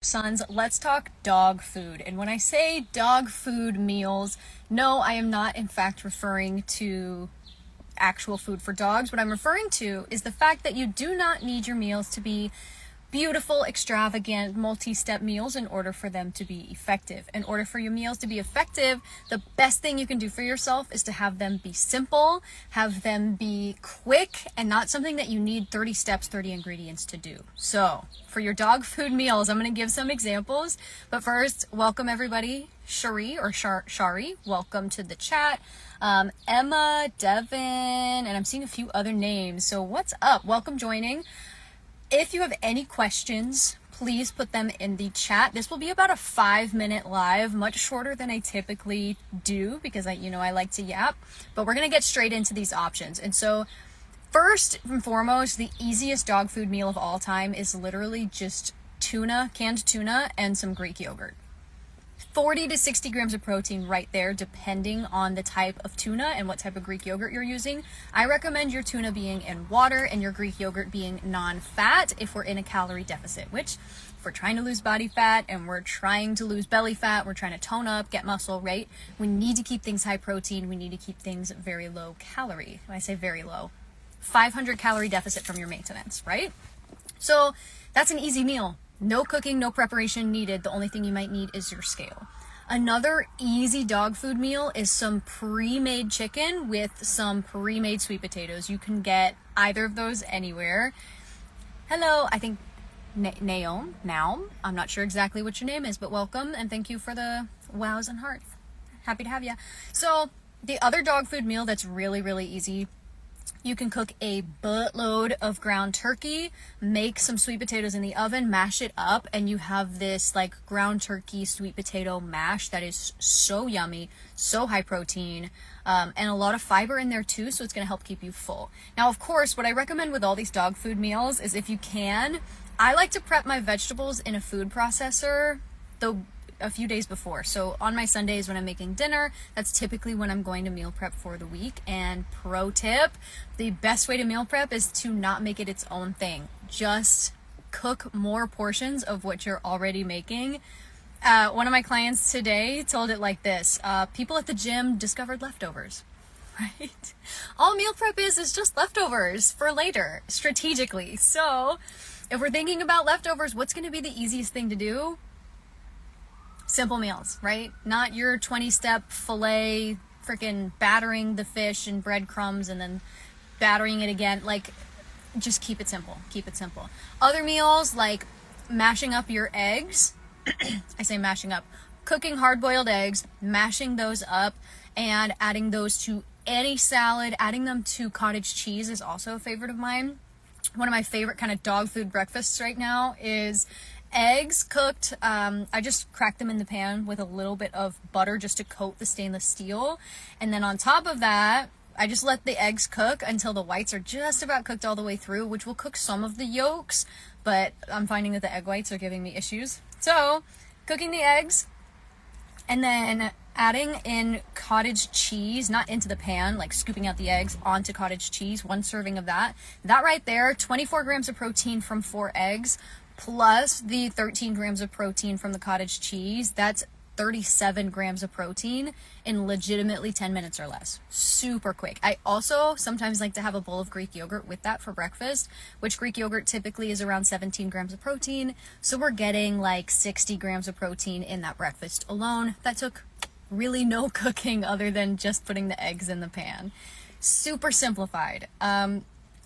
Sons, let's talk dog food. And when I say dog food meals, no, I am not in fact referring to actual food for dogs. What I'm referring to is the fact that you do not need your meals to be beautiful, extravagant, multi-step meals in order for them to be effective. In order for your meals to be effective, the best thing you can do for yourself is to have them be simple, have them be quick, and not something that you need 30 steps, 30 ingredients to do. So, for your dog food meals, I'm going to give some examples. But first, welcome everybody. Shari, welcome to the chat. Emma, Devin, and I'm seeing a few other names. So what's up? Welcome joining. If you have any questions, please put them in the chat. This will be about a 5-minute live, much shorter than I typically do because I like to yap, but we're going to get straight into these options. And so first and foremost, the easiest dog food meal of all time is literally just tuna, canned tuna, and some Greek yogurt. 40 to 60 grams of protein right there, depending on the type of tuna and what type of Greek yogurt you're using. I recommend your tuna being in water and your Greek yogurt being non-fat if we're in a calorie deficit, which if we're trying to lose body fat and we're trying to lose belly fat, we're trying to tone up, get muscle, right? We need to keep things high protein. We need to keep things very low calorie. When I say very low, 500 calorie deficit from your maintenance, right? So that's an easy meal. No cooking, no preparation needed. The only thing you might need is your scale. Another easy dog food meal is some pre-made chicken with some pre-made sweet potatoes. You can get either of those anywhere. Hello, I think Naum. I'm not sure exactly what your name is, but welcome and thank you for the wows and hearts. Happy to have you. So the other dog food meal that's really, really easy, you can cook a buttload of ground turkey, make some sweet potatoes in the oven, mash it up, and you have this like ground turkey sweet potato mash that is so yummy, so high protein, and a lot of fiber in there too, so it's going to help keep you full. Now, of course, what I recommend with all these dog food meals is if you can, I like to prep my vegetables in a food processor a few days before. So on my Sundays when I'm making dinner, that's typically when I'm going to meal prep for the week. And pro tip, the best way to meal prep is to not make it its own thing. Just cook more portions of what you're already making. One of my clients today told it like this: people at the gym discovered leftovers. Right? All meal prep is just leftovers for later, strategically. So if we're thinking about leftovers, what's going to be the easiest thing to do? Simple meals, right? Not your 20-step filet, freaking battering the fish in breadcrumbs and then battering it again. Like, just keep it simple. Keep it simple. Other meals like mashing up your eggs. I say mashing up. Cooking hard-boiled eggs, mashing those up, and adding those to any salad. Adding them to cottage cheese is also a favorite of mine. One of my favorite kind of dog food breakfasts right now is eggs cooked. I just crack them in the pan with a little bit of butter just to coat the stainless steel. And then on top of that, I just let the eggs cook until the whites are just about cooked all the way through, which will cook some of the yolks, but I'm finding that the egg whites are giving me issues. So, cooking the eggs and then adding in cottage cheese, not into the pan, like scooping out the eggs onto cottage cheese, 1 serving of that. That right there, 24 grams of protein from 4 eggs, plus the 13 grams of protein from the cottage cheese. That's 37 grams of protein in legitimately 10 minutes or less. Super quick. I also sometimes like to have a bowl of Greek yogurt with that for breakfast, which Greek yogurt typically is around 17 grams of protein. So we're getting like 60 grams of protein in that breakfast alone. That took really no cooking other than just putting the eggs in the pan. Super simplified.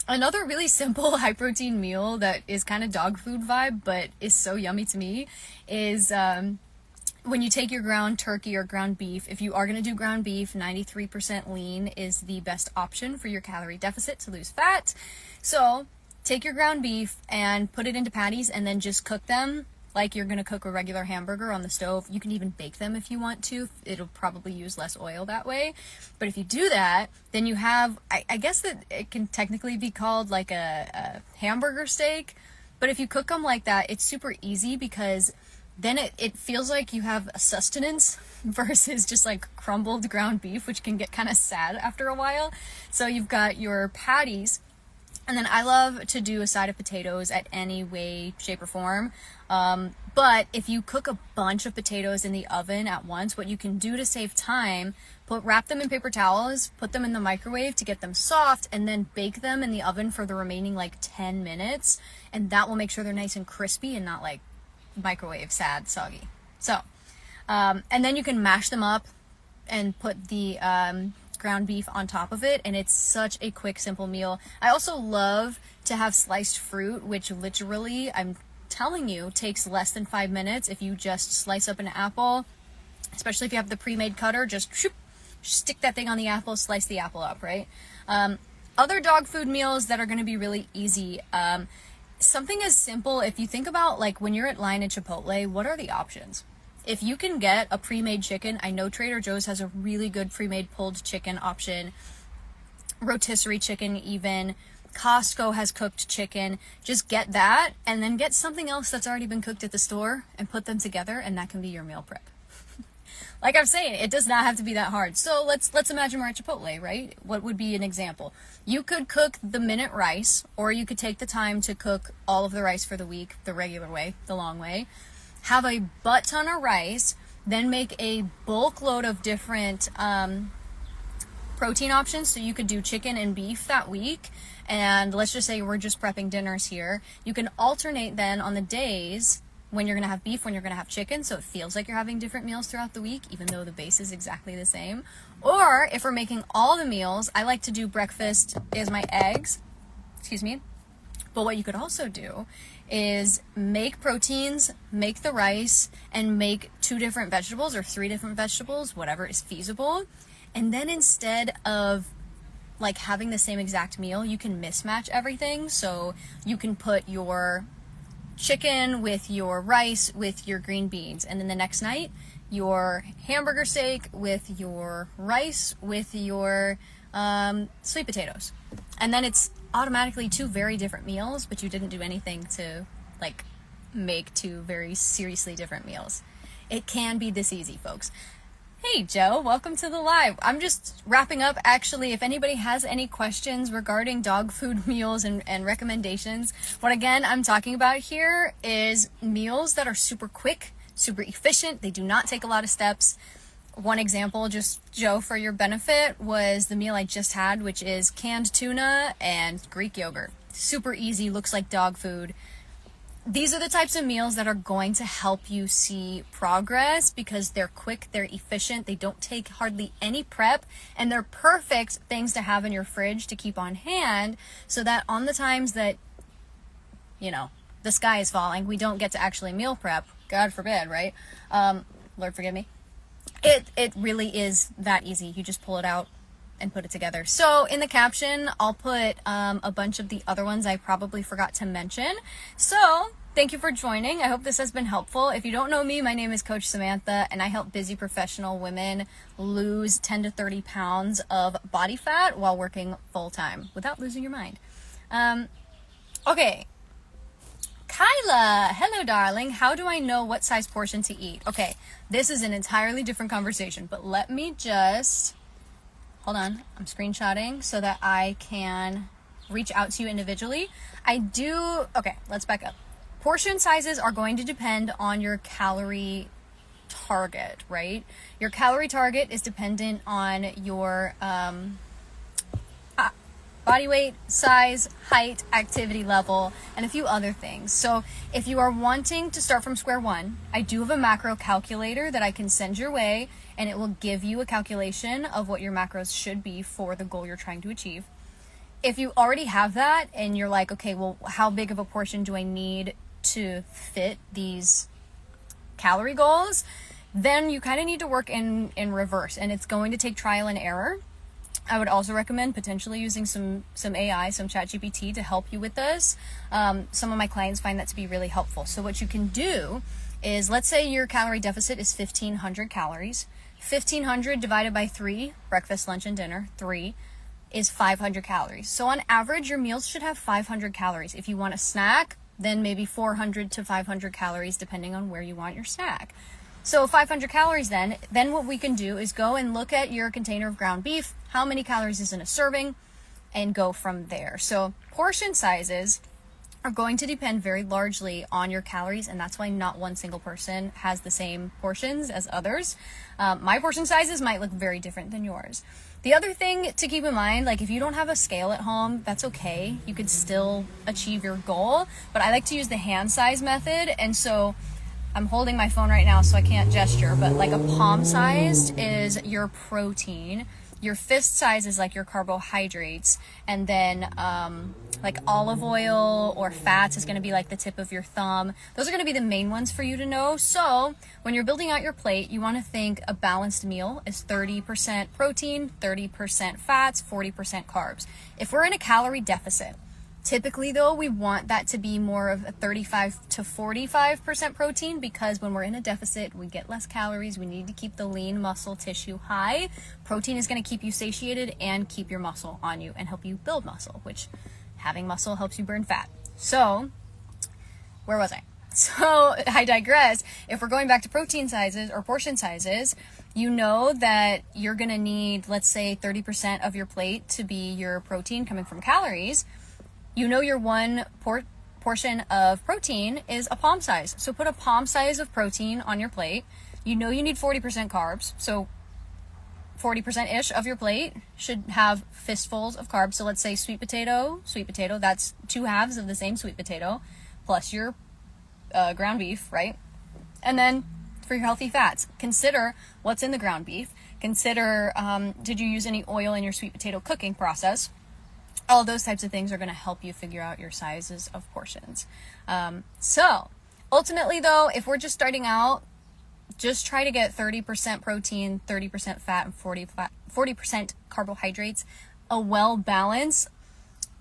Another really simple high protein meal that is kind of dog food vibe but is so yummy to me is when you take your ground turkey or ground beef. If you are going to do ground beef, 93% lean is the best option for your calorie deficit to lose fat. So take your ground beef and put it into patties and then just cook them like you're going to cook a regular hamburger on the stove. You can even bake them if you want to. It'll probably use less oil that way. But if you do that, then you have, I guess that it can technically be called like a hamburger steak. But if you cook them like that, it's super easy because then it feels like you have a sustenance versus just like crumbled ground beef, which can get kind of sad after a while. So you've got your patties And then I love to do a side of potatoes at any way, shape, or form. But if you cook a bunch of potatoes in the oven at once, what you can do to save time, wrap them in paper towels, put them in the microwave to get them soft, and then bake them in the oven for the remaining like 10 minutes. And that will make sure they're nice and crispy and not like microwave sad, soggy. So, and then you can mash them up and put the ground beef on top of it, and it's such a quick, simple meal. I also love to have sliced fruit, which literally, I'm telling you, takes less than 5 minutes. If you just slice up an apple, especially if you have the pre-made cutter, just stick that thing on the apple, slice the apple up, right? Other dog food meals that are going to be really easy, something as simple, if you think about like when you're at line at Chipotle, what are the options? If you can get a pre-made chicken, I know Trader Joe's has a really good pre-made pulled chicken option. Rotisserie chicken even. Costco has cooked chicken. Just get that and then get something else that's already been cooked at the store and put them together, and that can be your meal prep. Like I'm saying, it does not have to be that hard. So let's imagine we're at Chipotle, right? What would be an example? You could cook the minute rice, or you could take the time to cook all of the rice for the week, the regular way, the long way. Have a butt ton of rice, then make a bulk load of different protein options. So you could do chicken and beef that week. And let's just say we're just prepping dinners here. You can alternate then on the days when you're going to have beef, when you're going to have chicken. So it feels like you're having different meals throughout the week, even though the base is exactly the same. Or if we're making all the meals, I like to do breakfast is my eggs. Excuse me. But what you could also do is make proteins, make the rice, and make 2 different vegetables or 3 different vegetables, whatever is feasible. And then instead of like having the same exact meal, you can mismatch everything. So you can put your chicken with your rice with your green beans, and then the next night your hamburger steak with your rice with your sweet potatoes. And then it's automatically 2 very different meals, but you didn't do anything to like make 2 very seriously different meals. It can be this easy, folks. Hey Joe, welcome to the live. I'm just wrapping up. Actually, if anybody has any questions regarding dog food meals and recommendations, what again I'm talking about here is meals that are super quick, super efficient. They do not take a lot of steps. One example, just Joe, for your benefit, was the meal I just had, which is canned tuna and Greek yogurt. Super easy, looks like dog food. These are the types of meals that are going to help you see progress because they're quick, they're efficient, they don't take hardly any prep, and they're perfect things to have in your fridge to keep on hand so that on the times that, you know, the sky is falling, we don't get to actually meal prep, God forbid, right? Lord forgive me. It really is that easy. You just pull it out and put it together. So in the caption, I'll put a bunch of the other ones I probably forgot to mention. So thank you for joining. I hope this has been helpful. If you don't know me, my name is Coach Samantha, and I help busy professional women lose 10 to 30 pounds of body fat while working full-time without losing your mind. Okay. Kyla, hello darling. How do I know what size portion to eat? Okay, this is an entirely different conversation, but let me just, hold on, I'm screenshotting so that I can reach out to you individually. Okay, let's back up. Portion sizes are going to depend on your calorie target, right? Your calorie target is dependent on your body weight, size, height, activity level, and a few other things. So if you are wanting to start from square one, I do have a macro calculator that I can send your way, and it will give you a calculation of what your macros should be for the goal you're trying to achieve. If you already have that and you're like, okay, well, how big of a portion do I need to fit these calorie goals? Then you kind of need to work in reverse, and it's going to take trial and error. I would also recommend potentially using some AI, some ChatGPT to help you with this. Some of my clients find that to be really helpful. So what you can do is, let's say your calorie deficit is 1,500 calories. 1,500 divided by 3, breakfast, lunch, and dinner, 3, is 500 calories. So on average, your meals should have 500 calories. If you want a snack, then maybe 400 to 500 calories, depending on where you want your snack. So 500 calories then what we can do is go and look at your container of ground beef, how many calories is in a serving, and go from there. So portion sizes are going to depend very largely on your calories, and that's why not one single person has the same portions as others. My portion sizes might look very different than yours. The other thing to keep in mind, like if you don't have a scale at home, that's okay. You could still achieve your goal, but I like to use the hand size method. And so I'm holding my phone right now, so I can't gesture, but like a palm sized is your protein. Your fist size is like your carbohydrates, and then like olive oil or fats is going to be like the tip of your thumb. Those are going to be the main ones for you to know. So when you're building out your plate, you want to think a balanced meal is 30% protein, 30% fats, 40% carbs. If we're in a calorie deficit, typically though, we want that to be more of a 35 to 45% protein, because when we're in a deficit, we get less calories. We need to keep the lean muscle tissue high. Protein is going to keep you satiated and keep your muscle on you and help you build muscle, which having muscle helps you burn fat. So where was I? So I digress. If we're going back to protein sizes or portion sizes, you know that you're going to need, let's say 30% of your plate to be your protein coming from calories. You know your one portion of protein is a palm size. So put a palm size of protein on your plate. You know you need 40% carbs. So 40%-ish of your plate should have fistfuls of carbs. So let's say sweet potato, that's 2 halves of the same sweet potato, plus your ground beef, right? And then for your healthy fats, consider what's in the ground beef. Consider, did you use any oil in your sweet potato cooking process? All those types of things are going to help you figure out your sizes of portions. So ultimately though, if we're just starting out, just try to get 30% protein, 30% fat, and 40% carbohydrates. A well balance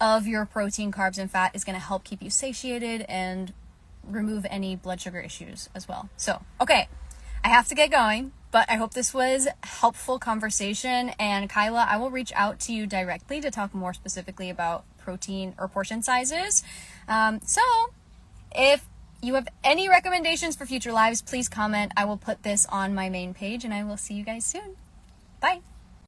of your protein, carbs, and fat is going to help keep you satiated and remove any blood sugar issues as well. So, okay, I have to get going, but I hope this was helpful conversation. And Kyla, I will reach out to you directly to talk more specifically about protein or portion sizes. So if you have any recommendations for future lives, please comment. I will put this on my main page, and I will see you guys soon. Bye.